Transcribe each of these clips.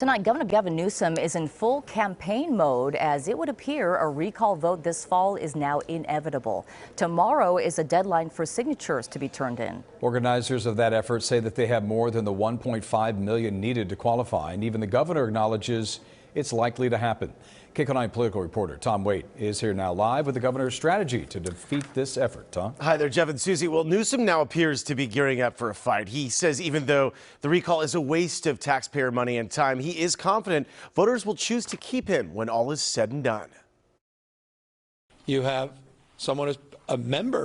Tonight, Governor Gavin Newsom is in full campaign mode as it would appear a recall vote this fall is now inevitable. Tomorrow is a deadline for signatures to be turned in. Organizers of that effort say that they have more than the 1.5 million needed to qualify, and even the governor acknowledges it's likely to happen. KCAL9 political reporter Tom Waite is here now live with the governor's strategy to defeat this effort. Tom? Hi there, Jeff and Susie. Well, Newsom now appears to be gearing up for a fight. He says even though the recall is a waste of taxpayer money and time, he is confident voters will choose to keep him when all is said and done. You have someone who's a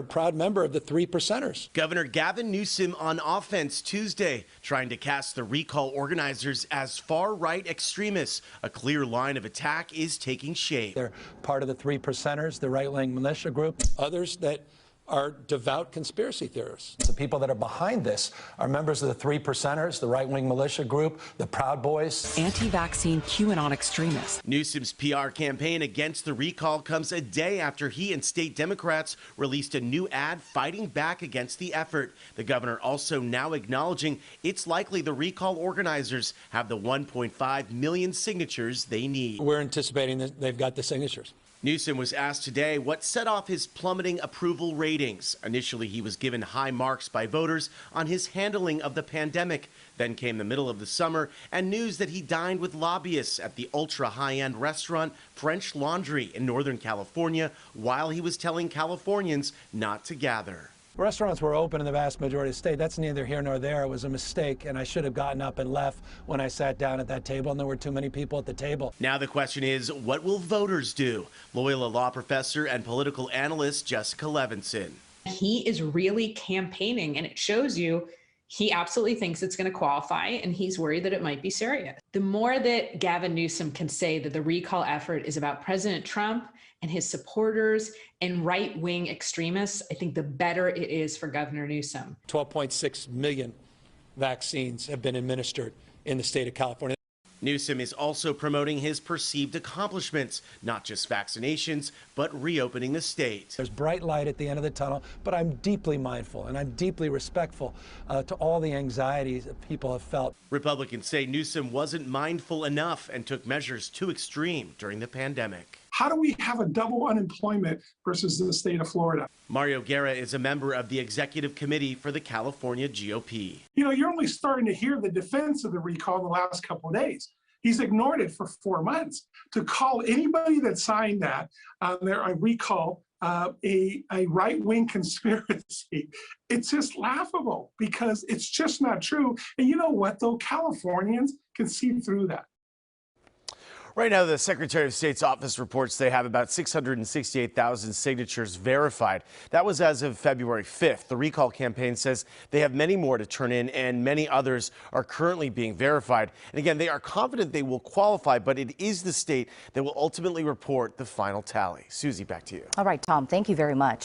proud member of the 3%ers. Governor Gavin Newsom on offense Tuesday, trying to cast the recall organizers as far-right extremists. A clear line of attack is taking shape. They're part of the 3%ers, the right-wing militia group, others that are devout conspiracy theorists. The people that are behind this are members of the 3%ers, the right-wing militia group, the Proud Boys. Anti-vaccine QAnon extremists. Newsom's PR campaign against the recall comes a day after he and state Democrats released a new ad fighting back against the effort. The governor also now acknowledging it's likely the recall organizers have the 1.5 million signatures they need. We're anticipating that they've got the signatures. Newsom was asked today what set off his plummeting approval ratings. Initially, he was given high marks by voters on his handling of the pandemic. Then came the middle of the summer and news that he dined with lobbyists at the ultra high-end restaurant French Laundry in Northern California while he was telling Californians not to gather. Restaurants were open in the vast majority of the state. That's neither here nor there. It was a mistake, and I should have gotten up and left when I sat down at that table, and there were too many people at the table. Now the question is, what will voters do? Loyola law professor and political analyst Jessica Levinson. He is really campaigning, and it shows you he absolutely thinks it's going to qualify, and he's worried that it might be serious. The more that Gavin Newsom can say that the recall effort is about President Trump and his supporters and right-wing extremists, I think the better it is for Governor Newsom. 12.6 million vaccines have been administered in the state of California. Newsom is also promoting his perceived accomplishments, not just vaccinations, but reopening the state. There's bright light at the end of the tunnel, but I'm deeply mindful and I'm deeply respectful to all the anxieties that people have felt. Republicans say Newsom wasn't mindful enough and took measures too extreme during the pandemic. How do we have a double unemployment versus the state of Florida? Mario Guerra is a member of the executive committee for the California GOP. You know, you're only starting to hear the defense of the recall in the last couple of days. He's ignored it for 4 months. To call anybody that signed that a recall a right-wing conspiracy, it's just laughable because it's just not true. And you know what, though? Californians can see through that. Right now, the Secretary of State's office reports they have about 668,000 signatures verified. That was as of February 5th. The recall campaign says they have many more to turn in, and many others are currently being verified. And again, they are confident they will qualify, but it is the state that will ultimately report the final tally. Susie, back to you. All right, Tom, thank you very much.